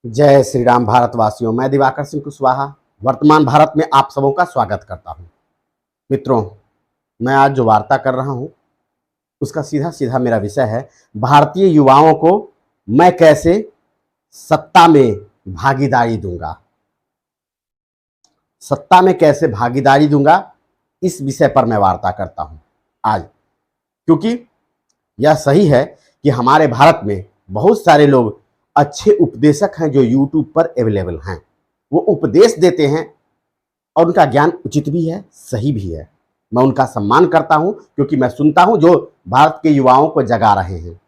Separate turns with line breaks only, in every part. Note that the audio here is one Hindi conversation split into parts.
जय श्री राम भारतवासियों। मैं दिवाकर सिंह कुशवाहा वर्तमान भारत में आप सबों का स्वागत करता हूं। मित्रों, मैं आज जो वार्ता कर रहा हूं उसका सीधा सीधा मेरा विषय है भारतीय युवाओं को मैं कैसे सत्ता में भागीदारी दूंगा। सत्ता में कैसे भागीदारी दूंगा, इस विषय पर मैं वार्ता करता हूं आज, क्योंकि यह सही है कि हमारे भारत में बहुत सारे लोग अच्छे उपदेशक हैं जो यूट्यूब पर अवेलेबल हैं। वो उपदेश देते हैं और उनका ज्ञान उचित भी है, सही भी है। मैं उनका सम्मान करता हूं क्योंकि मैं सुनता हूं जो भारत के युवाओं को जगा रहे हैं।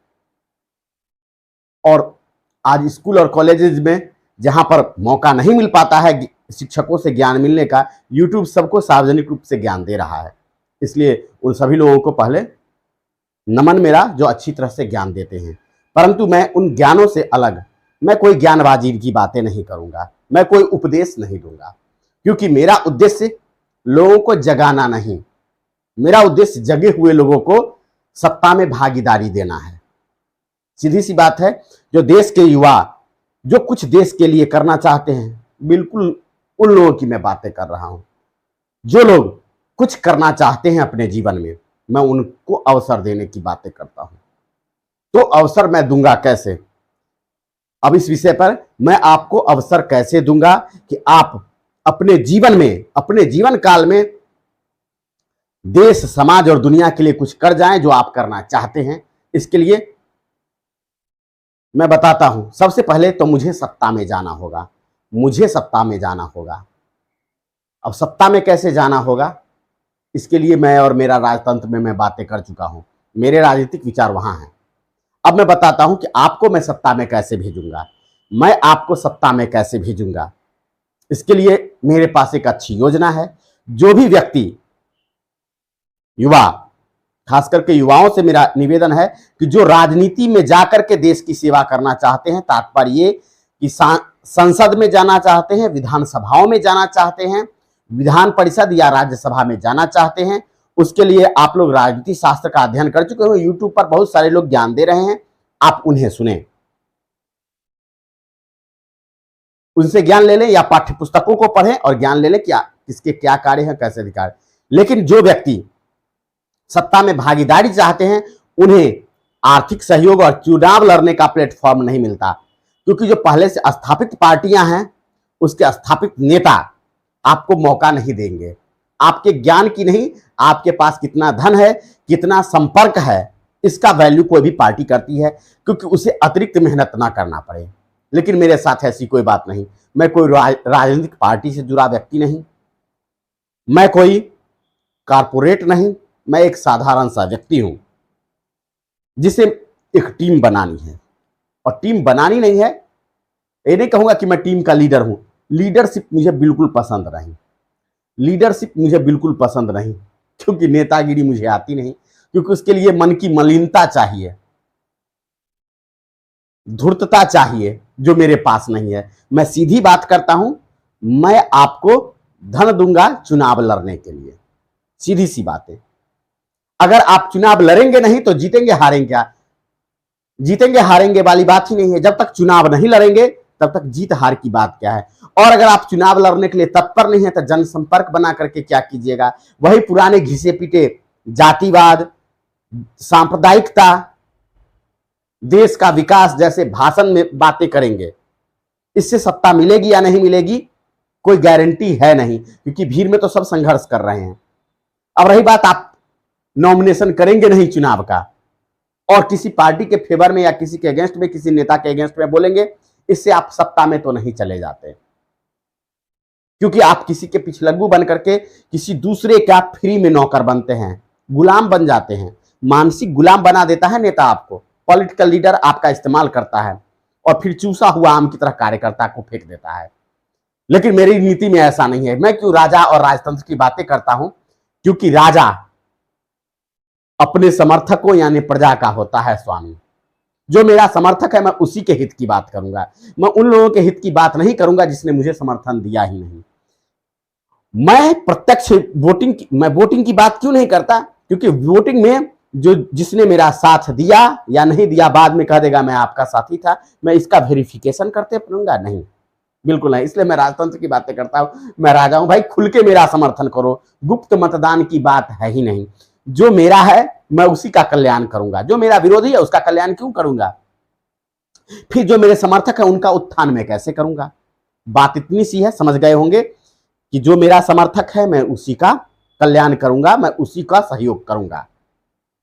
और आज स्कूल और कॉलेजेस में जहां पर मौका नहीं मिल पाता है शिक्षकों से ज्ञान मिलने का, यूट्यूब सबको सार्वजनिक रूप से ज्ञान दे रहा है। इसलिए उन सभी लोगों को पहले नमन मेरा जो अच्छी तरह से ज्ञान देते हैं। परंतु मैं उन ज्ञानों से अलग मैं कोई ज्ञानबाजी की बातें नहीं करूंगा, मैं कोई उपदेश नहीं दूंगा, क्योंकि मेरा उद्देश्य लोगों को जगाना नहीं, मेरा उद्देश्य जगे हुए लोगों को सत्ता में भागीदारी देना है। सीधी सी बात है, जो देश के युवा जो कुछ देश के लिए करना चाहते हैं, बिल्कुल उन लोगों की मैं बातें कर रहा हूं। जो लोग कुछ करना चाहते हैं अपने जीवन में, मैं उनको अवसर देने की बातें करता हूं। तो अवसर मैं दूंगा कैसे? अब इस विषय पर मैं आपको अवसर कैसे दूंगा कि आप अपने जीवन में, अपने जीवन काल में देश, समाज और दुनिया के लिए कुछ कर जाएं जो आप करना चाहते हैं। इसके लिए मैं बताता हूं, सबसे पहले तो मुझे सत्ता में जाना होगा। मुझे सत्ता में जाना होगा। अब सत्ता में कैसे जाना होगा, इसके लिए मैं और मेरा राजतंत्र में मैं बातें कर चुका हूं। मेरे राजनीतिक विचार वहां हैं। अब मैं बताता हूं कि आपको मैं सत्ता में कैसे भेजूंगा। मैं आपको सत्ता में कैसे भेजूंगा, इसके लिए मेरे पास एक अच्छी योजना है। जो भी व्यक्ति, युवा, खास करके युवाओं से मेरा निवेदन है कि जो राजनीति में जाकर के देश की सेवा करना चाहते हैं, तात्पर्य ये कि संसद में जाना चाहते हैं, विधानसभाओं में जाना चाहते हैं, विधान परिषद या राज्यसभा में जाना चाहते हैं, उसके लिए आप लोग राजनीति शास्त्र का अध्ययन कर चुके हो। यूट्यूब पर बहुत सारे लोग ज्ञान दे रहे हैं, आप उन्हें सुने, उनसे ज्ञान ले लें या पाठ्य पुस्तकों को पढ़ें और ज्ञान ले लें क्या किसके क्या कार्य हैं, कैसे अधिकार। लेकिन जो व्यक्ति सत्ता में भागीदारी चाहते हैं, उन्हें आर्थिक सहयोग और चुनाव लड़ने का प्लेटफॉर्म नहीं मिलता, क्योंकि जो पहले से स्थापित पार्टियां हैं, उसके स्थापित नेता आपको मौका नहीं देंगे। आपके ज्ञान की नहीं, आपके पास कितना धन है, कितना संपर्क है, इसका वैल्यू कोई भी पार्टी करती है, क्योंकि उसे अतिरिक्त मेहनत ना करना पड़े। लेकिन मेरे साथ ऐसी कोई बात नहीं। मैं कोई राजनीतिक पार्टी से जुड़ा व्यक्ति नहीं, मैं कोई कारपोरेट नहीं, मैं एक साधारण सा व्यक्ति हूं जिसे एक टीम बनानी है। और टीम बनानी नहीं है, ये नहीं कहूंगा कि मैं टीम का लीडर हूं। लीडरशिप मुझे बिल्कुल पसंद नहीं, लीडरशिप मुझे बिल्कुल पसंद नहीं, क्योंकि नेतागिरी मुझे आती नहीं, क्योंकि उसके लिए मन की मलिनता चाहिए, धूर्तता चाहिए, जो मेरे पास नहीं है। मैं सीधी बात करता हूं, मैं आपको धन दूंगा चुनाव लड़ने के लिए, सीधी सी बात है। अगर आप चुनाव लड़ेंगे नहीं तो जीतेंगे हारेंगे क्या? जीतेंगे हारेंगे वाली बात ही नहीं है। जब तक चुनाव नहीं लड़ेंगे तब तक जीत हार की बात क्या है। और अगर आप चुनाव लड़ने के लिए तत्पर नहीं है तो जनसंपर्क बना करके क्या कीजिएगा? वही पुराने घिसे पीटे जातिवाद, सांप्रदायिकता, देश का विकास जैसे भाषण में बातें करेंगे। इससे सत्ता मिलेगी या नहीं मिलेगी कोई गारंटी है नहीं, क्योंकि भीड़ में तो सब संघर्ष कर रहे हैं। अब रही बात, आप नॉमिनेशन करेंगे नहीं चुनाव का और किसी पार्टी के फेवर में या किसी के अगेंस्ट में, किसी नेता के अगेंस्ट में बोलेंगे, इससे आप सत्ता में तो नहीं चले जाते, क्योंकि आप किसी के पिछलग्गू बन करके किसी दूसरे का फ्री में नौकर बनते हैं, गुलाम बन जाते हैं। मानसिक गुलाम बना देता है नेता आपको। पॉलिटिकल लीडर आपका इस्तेमाल करता है और फिर चूसा हुआ आम की तरह कार्यकर्ता को फेंक देता है। लेकिन मेरी नीति में ऐसा नहीं है। मैं क्यों राजा और राजतंत्र की बातें करता हूं? क्योंकि राजा अपने समर्थकों यानी प्रजा का होता है स्वामी। जो मेरा समर्थक है, मैं उसी के हित की बात करूंगा। मैं उन लोगों के हित की बात नहीं करूंगा जिसने मुझे समर्थन दिया ही नहीं। मैं प्रत्यक्ष वोटिंग की बात क्यों नहीं करता? क्योंकि वोटिंग में जो जिसने मेरा साथ दिया या नहीं दिया बाद में कह देगा मैं आपका साथी था, मैं इसका वेरिफिकेशन करते फिरूंगा? नहीं, बिल्कुल नहीं। इसलिए मैं राजतंत्र की बातें करता हूं, मैं राजा हूं भाई, खुल के मेरा समर्थन करो। गुप्त मतदान की बात है ही नहीं। जो मेरा है मैं उसी का कल्याण करूंगा, जो मेरा विरोधी है उसका कल्याण क्यों करूंगा? फिर जो मेरे समर्थक है उनका उत्थान मैं कैसे करूंगा? बात इतनी सी है, समझ गए होंगे कि जो मेरा समर्थक है मैं उसी का कल्याण करूंगा, मैं उसी का सहयोग करूंगा।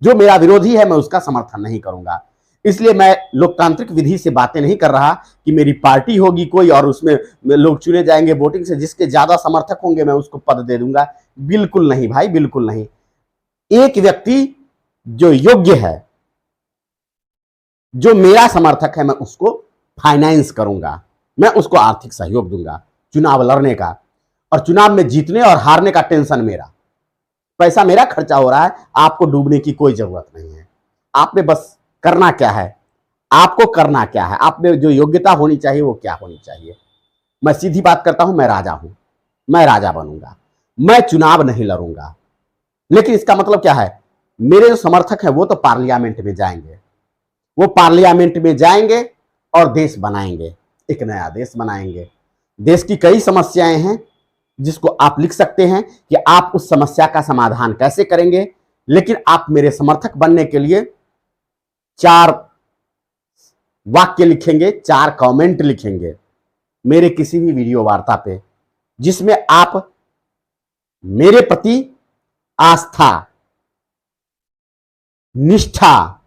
जो मेरा विरोधी है मैं उसका समर्थन नहीं करूंगा। इसलिए मैं लोकतांत्रिक विधि से बातें नहीं कर रहा कि मेरी पार्टी होगी कोई और उसमें लोग चुने जाएंगे वोटिंग से, जिसके ज्यादा समर्थक होंगे मैं उसको पद दे दूंगा। बिल्कुल नहीं भाई, बिल्कुल नहीं। एक व्यक्ति जो योग्य है, जो मेरा समर्थक है, मैं उसको फाइनेंस करूंगा, मैं उसको आर्थिक सहयोग दूंगा चुनाव लड़ने का। और चुनाव में जीतने और हारने का टेंशन मेरा, पैसा मेरा खर्चा हो रहा है, आपको डूबने की कोई जरूरत नहीं है। आप में बस करना क्या है, आपको करना क्या है, आप में जो योग्यता होनी चाहिए वो क्या होनी चाहिए। मैं सीधी बात करता हूं, मैं राजा हूं, मैं राजा बनूंगा, मैं चुनाव नहीं लड़ूंगा। लेकिन इसका मतलब क्या है, मेरे जो समर्थक हैं वो तो पार्लियामेंट में जाएंगे, वो पार्लियामेंट में जाएंगे और देश बनाएंगे, एक नया देश बनाएंगे। देश की कई समस्याएं हैं जिसको आप लिख सकते हैं कि आप उस समस्या का समाधान कैसे करेंगे। लेकिन आप मेरे समर्थक बनने के लिए 4 वाक्य लिखेंगे, 4 कमेंट लिखेंगे मेरे किसी भी वीडियो वार्ता पे, जिसमें आप मेरे प्रति आस्था, निष्ठा,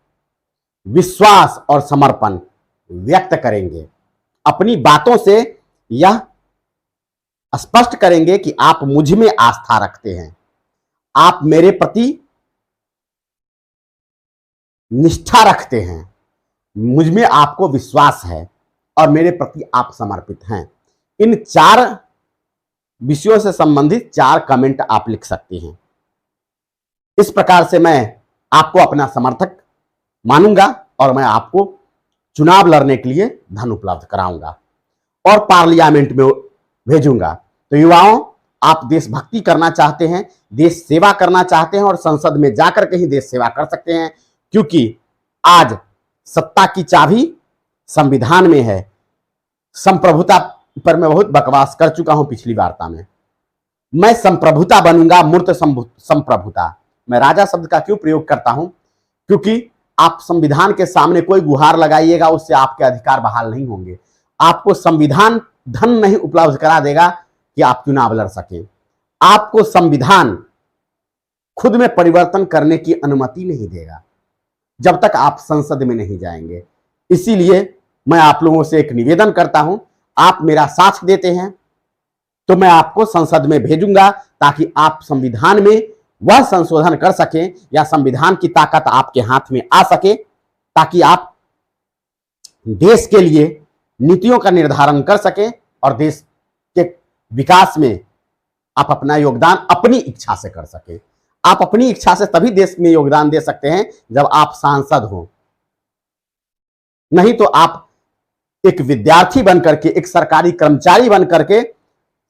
विश्वास और समर्पण व्यक्त करेंगे। अपनी बातों से यह स्पष्ट करेंगे कि आप मुझ में आस्था रखते हैं, आप मेरे प्रति निष्ठा रखते हैं, मुझ में आपको विश्वास है और मेरे प्रति आप समर्पित हैं। इन 4 विषयों से संबंधित 4 कमेंट आप लिख सकते हैं। इस प्रकार से मैं आपको अपना समर्थक मानूंगा और मैं आपको चुनाव लड़ने के लिए धन उपलब्ध कराऊंगा और पार्लियामेंट में भेजूंगा। तो युवाओं, आप देशभक्ति करना चाहते हैं, देश सेवा करना चाहते हैं और संसद में जाकर के ही देश सेवा कर सकते हैं, क्योंकि आज सत्ता की चाबी संविधान में है। संप्रभुता पर मैं बहुत बकवास कर चुका हूं पिछली वार्ता में। मैं संप्रभुता बनूंगा, मूर्त संप्रभुता। मैं राजा शब्द का क्यों प्रयोग करता हूं? क्योंकि आप संविधान के सामने कोई गुहार लगाइएगा, उससे आपके अधिकार बहाल नहीं होंगे। आपको संविधान धन नहीं उपलब्ध करा देगा कि आप चुनाव लड़ सकें। आपको संविधान खुद में परिवर्तन करने की अनुमति नहीं देगा जब तक आप संसद में नहीं जाएंगे। इसीलिए मैं आप लोगों से एक निवेदन करता हूं, आप मेरा साथ देते हैं तो मैं आपको संसद में भेजूंगा ताकि आप संविधान में वह संशोधन कर सकें या संविधान की ताकत आपके हाथ में आ सके, ताकि आप देश के लिए नीतियों का निर्धारण कर सकें और देश के विकास में आप अपना योगदान अपनी इच्छा से कर सकें। आप अपनी इच्छा से तभी देश में योगदान दे सकते हैं जब आप सांसद हो, नहीं तो आप एक विद्यार्थी बनकर के, एक सरकारी कर्मचारी बनकर के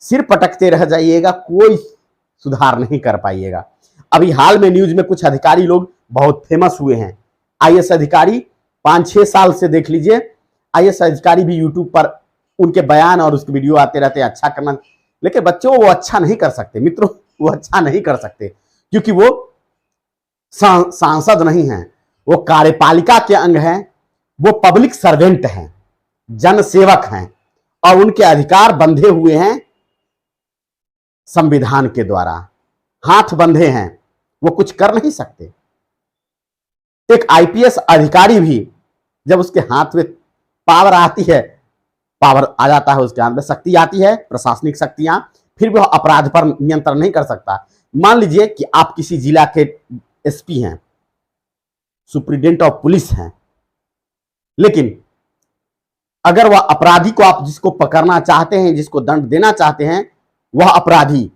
सिर पटकते रह जाइएगा, कोई सुधार नहीं कर पाइएगा। अभी हाल में न्यूज में कुछ अधिकारी लोग बहुत फेमस हुए हैं, आईएएस अधिकारी, 5-6 साल से देख लीजिए। आईएएस अधिकारी भी यूट्यूब पर उनके बयान और उसके वीडियो आते रहते हैं अच्छा करना, लेकिन बच्चों वो अच्छा नहीं कर सकते मित्रों, वो अच्छा नहीं कर सकते क्योंकि वो सांसद नहीं हैं, वो कार्यपालिका के अंग हैं, वो पब्लिक सर्वेंट हैं, जनसेवक हैं और उनके अधिकार बंधे हुए हैं संविधान के द्वारा, हाथ बंधे हैं, वो कुछ कर नहीं सकते। एक आईपीएस अधिकारी भी जब उसके हाथ में पावर आती है, पावर आ जाता है, उसके हाथ में शक्ति आती है, प्रशासनिक शक्तियां, फिर भी वह अपराध पर नियंत्रण नहीं कर सकता। मान लीजिए कि आप किसी जिला के एसपी हैं, सुप्रिटेंडेंट ऑफ पुलिस हैं, लेकिन अगर वह अपराधी को आप जिसको पकड़ना चाहते हैं, जिसको दंड देना चाहते हैं, वह अपराधी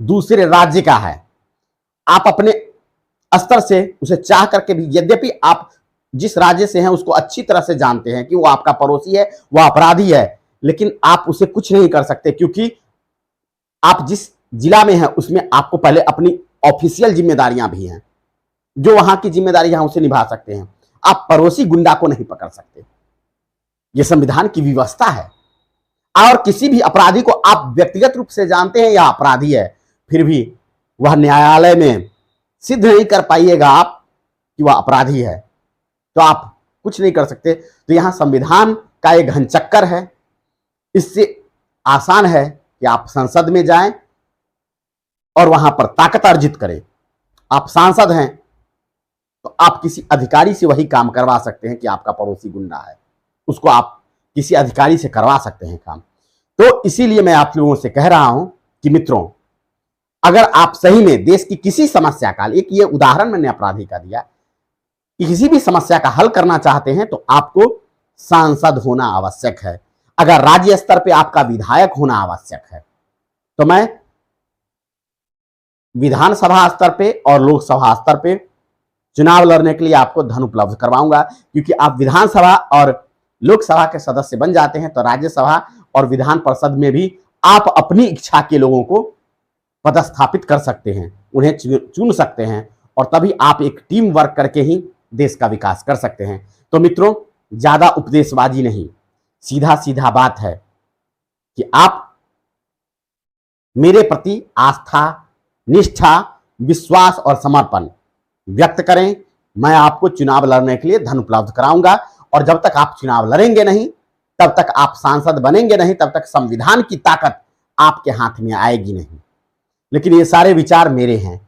दूसरे राज्य का है, आप अपने स्तर से उसे चाह करके भी, यद्यपि आप जिस राज्य से हैं उसको अच्छी तरह से जानते हैं कि वो आपका पड़ोसी है, वह अपराधी है, लेकिन आप उसे कुछ नहीं कर सकते क्योंकि आप जिस जिला में हैं उसमें आपको पहले अपनी ऑफिशियल जिम्मेदारियां भी हैं। जो वहां की जिम्मेदारी है उसे निभा सकते हैं। आप पड़ोसी गुंडा को नहीं पकड़ सकते। यह संविधान की व्यवस्था है। और किसी भी अपराधी को आप व्यक्तिगत रूप से जानते हैं या अपराधी है, फिर भी वह न्यायालय में सिद्ध नहीं कर पाइएगा आप कि वह अपराधी है, तो आप कुछ नहीं कर सकते। तो यहां संविधान का एक घनचक्कर है। इससे आसान है कि आप संसद में जाएं और वहां पर ताकत अर्जित करें। आप सांसद हैं तो आप किसी अधिकारी से वही काम करवा सकते हैं कि आपका पड़ोसी गुंडा है, उसको आप किसी अधिकारी से करवा सकते हैं काम। तो इसीलिए मैं आप लोगों से कह रहा हूं कि मित्रों, अगर आप सही में देश की किसी समस्या का, एक ये उदाहरण मैंने अपराधी का दिया, कि किसी भी समस्या का हल करना चाहते हैं तो आपको सांसद होना आवश्यक है। अगर राज्य स्तर पे आपका विधायक होना आवश्यक है, तो मैं विधानसभा स्तर पे और लोकसभा स्तर पे चुनाव लड़ने के लिए आपको धन उपलब्ध करवाऊंगा। क्योंकि आप विधानसभा और लोकसभा के सदस्य बन जाते हैं तो राज्यसभा और विधान परिषद में भी आप अपनी इच्छा के लोगों को पदस्थापित कर सकते हैं, उन्हें चुन सकते हैं, और तभी आप एक टीम वर्क करके ही देश का विकास कर सकते हैं। तो मित्रों, ज्यादा उपदेशबाजी नहीं, सीधा सीधा बात है कि आप मेरे प्रति आस्था, निष्ठा, विश्वास और समर्पण व्यक्त करें। मैं आपको चुनाव लड़ने के लिए धन उपलब्ध कराऊंगा, और जब तक आप चुनाव लड़ेंगे नहीं, तब तक आप सांसद बनेंगे नहीं, तब तक संविधान की ताकत आपके हाथ में आएगी नहीं। लेकिन ये सारे विचार मेरे हैं,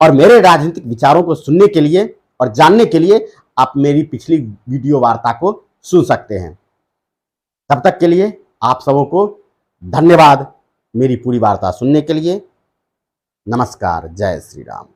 और मेरे राजनीतिक विचारों को सुनने के लिए और जानने के लिए आप मेरी पिछली वीडियो वार्ता को सुन सकते हैं। तब तक के लिए आप सबों को धन्यवाद मेरी पूरी वार्ता सुनने के लिए। नमस्कार। जय श्री राम।